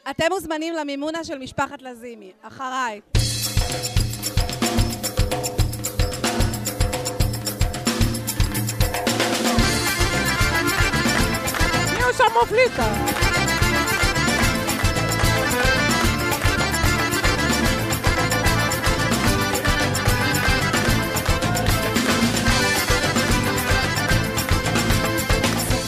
אתם מוזמנים למימונה של משפחת לזימי. אחריי. מי עושה מופליטה?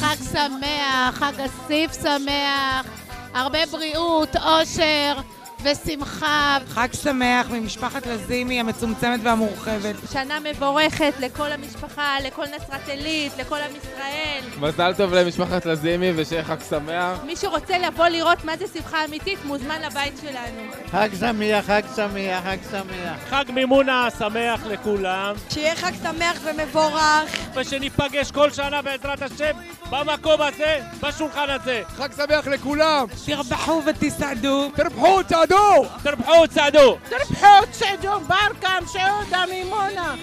חג שמח, חג אסיף שמח, הרבה בריאות, אושר ושמחה. חג שמח ממשפחת לזימי המצומצמת והמורחבת. שנה מבורכת לכל המשפחה, לכל נצרת עילית, לכל עם ישראל. מזל טוב למשפחת לזימי ושיהיה חג שמח. מי שרוצה לבוא לראות מה זה שמחה אמיתית, מוזמן לבית שלנו. חג שמח, חג שמח, חג שמח. חג מימונה שמח לכולם. שיהיה חג שמח ומבורך. ושניפגש כל שנה בעזרת השם במקום הזה, בשולחן הזה. חג שמח לכולם. תרבחו ותסעדו. תרבחו, תסעדו. תרבחו, תסעדו. תרבחו, תסעדו, ברקם, סעודה, מימונה.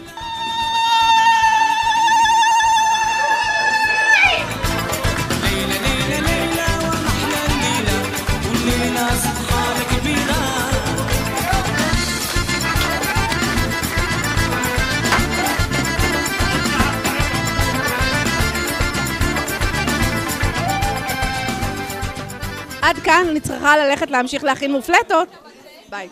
עד כאן אני צריכה ללכת להמשיך להכין מופלטות. ביי.